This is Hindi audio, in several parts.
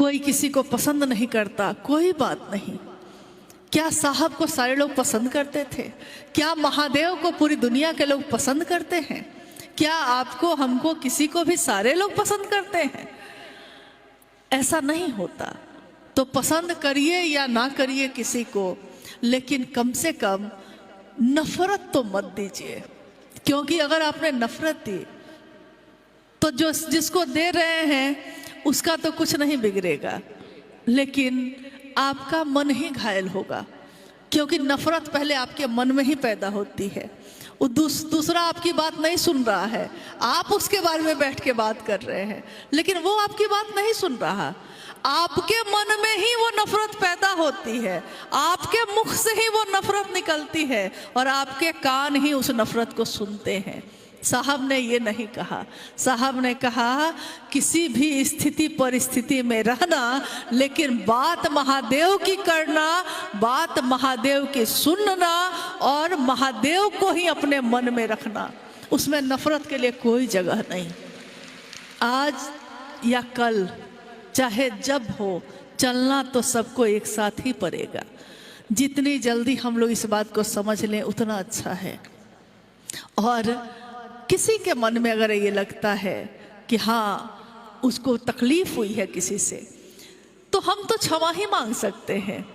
कोई किसी को पसंद नहीं करता, कोई बात नहीं। क्या साहब को सारे लोग पसंद करते थे? क्या महादेव को पूरी दुनिया के लोग पसंद करते हैं? क्या आपको, हमको, किसी को भी सारे लोग पसंद करते हैं? ऐसा नहीं होता। तो पसंद करिए या ना करिए किसी को, लेकिन कम से कम नफरत तो मत दीजिए। क्योंकि अगर आपने नफरत दी तो जो जिसको दे रहे हैं उसका तो कुछ नहीं बिगड़ेगा, लेकिन आपका मन ही घायल होगा। क्योंकि नफरत पहले आपके मन में ही पैदा होती है। वो दूसरा आपकी बात नहीं सुन रहा है, आप उसके बारे में बैठ के बात कर रहे हैं, लेकिन वो आपकी बात नहीं सुन रहा। आपके मन में ही वो नफरत पैदा होती है, आपके मुख से ही वो नफरत निकलती है और आपके कान ही उस नफरत को सुनते हैं। साहब ने ये नहीं कहा। साहब ने कहा किसी भी स्थिति परिस्थिति में रहना, लेकिन बात महादेव की करना, बात महादेव की सुनना और महादेव को ही अपने मन में रखना। उसमें नफरत के लिए कोई जगह नहीं। आज या कल, चाहे जब हो, चलना तो सबको एक साथ ही पड़ेगा। जितनी जल्दी हम लोग इस बात को समझ लें उतना अच्छा है। और किसी के मन में अगर ये लगता है कि हाँ उसको तकलीफ हुई है किसी से, तो हम तो क्षमा ही मांग सकते हैं।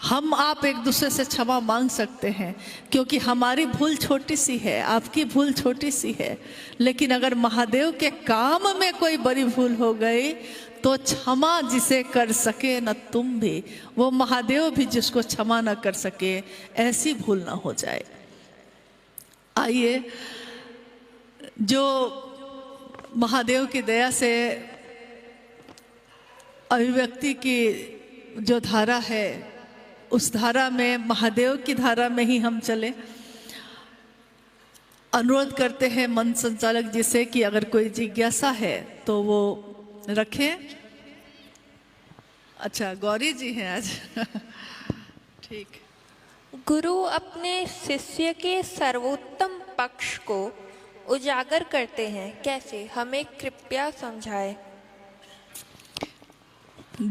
हम आप एक दूसरे से क्षमा मांग सकते हैं, क्योंकि हमारी भूल छोटी सी है, आपकी भूल छोटी सी है। लेकिन अगर महादेव के काम में कोई बड़ी भूल हो गई तो क्षमा जिसे कर सके न तुम भी, वो महादेव भी जिसको क्षमा न कर सके, ऐसी भूल ना हो जाए। आइए, जो महादेव की दया से अभिव्यक्ति की जो धारा है, उस धारा में, महादेव की धारा में ही हम चले। अनुरोध करते हैं मन संचालक जी से कि अगर कोई जिज्ञासा है तो वो रखें। अच्छा, गौरी जी हैं आज। ठीक। गुरु अपने शिष्य के सर्वोत्तम पक्ष को उजागर करते हैं, कैसे? हमें कृपया समझाएं।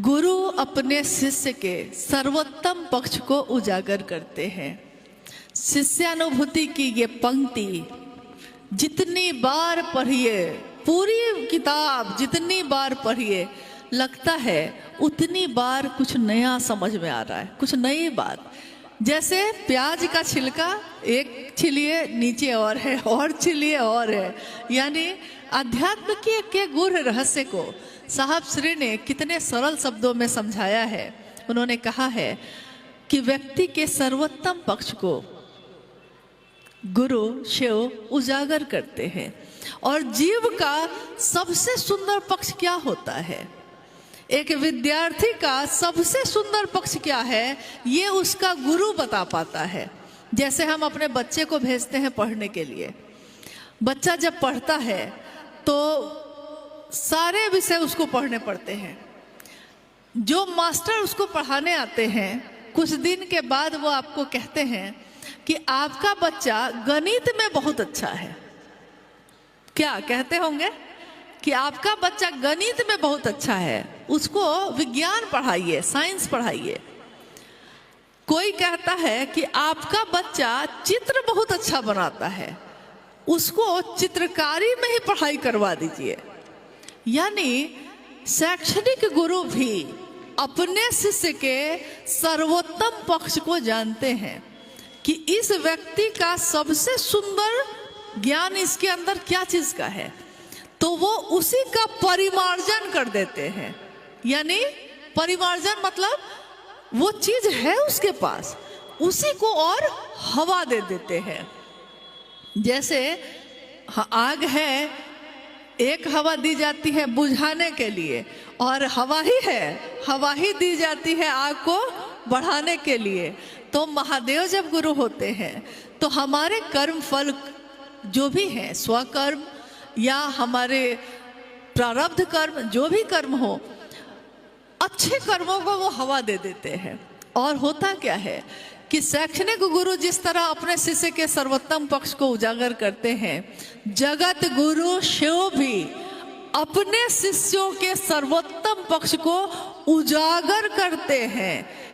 गुरु अपने शिष्य के सर्वोत्तम पक्ष को उजागर करते हैं। शिष्यानुभूति की ये पंक्ति जितनी बार पढ़िए, पूरी किताब जितनी बार पढ़िए, लगता है उतनी बार कुछ नया समझ में आ रहा है, कुछ नई बात। जैसे प्याज का छिलका एक छिलिए नीचे और है, और छिलिए और है। यानी अध्यात्म के गूढ़ रहस्य को साहब श्री ने कितने सरल शब्दों में समझाया है। उन्होंने कहा है कि व्यक्ति के सर्वोत्तम पक्ष को गुरु शिव उजागर करते हैं। और जीव का सबसे सुंदर पक्ष क्या होता है, एक विद्यार्थी का सबसे सुंदर पक्ष क्या है, ये उसका गुरु बता पाता है। जैसे हम अपने बच्चे को भेजते हैं पढ़ने के लिए, बच्चा जब पढ़ता है तो सारे विषय उसको पढ़ने पड़ते हैं। जो मास्टर उसको पढ़ाने आते हैं, कुछ दिन के बाद वो आपको कहते हैं कि आपका बच्चा गणित में बहुत अच्छा है। क्या कहते होंगे कि आपका बच्चा गणित में बहुत अच्छा है, उसको विज्ञान पढ़ाइए, साइंस पढ़ाइए। कोई कहता है कि आपका बच्चा चित्र बहुत अच्छा बनाता है, उसको चित्रकारी में ही पढ़ाई करवा दीजिए। यानी शैक्षणिक गुरु भी अपने शिष्य के सर्वोत्तम पक्ष को जानते हैं कि इस व्यक्ति का सबसे सुंदर ज्ञान इसके अंदर क्या चीज का है, तो वो उसी का परिमार्जन कर देते हैं। यानी परिमार्जन मतलब वो चीज है उसके पास, उसी को और हवा दे देते हैं। जैसे आग है, एक हवा दी जाती है बुझाने के लिए, और हवा ही है, हवा ही दी जाती है आग को बढ़ाने के लिए। तो महादेव जब गुरु होते हैं तो हमारे कर्म फल जो भी हैं, स्वकर्म या हमारे प्रारब्ध कर्म, जो भी कर्म हो, अच्छे कर्मों को वो हवा दे देते हैं। और होता क्या है कि शैक्षणिक गुरु जिस तरह अपने शिष्य के सर्वोत्तम पक्ष को उजागर करते हैं, जगत गुरु शिव भी अपने शिष्यों के सर्वोत्तम पक्ष को उजागर करते हैं।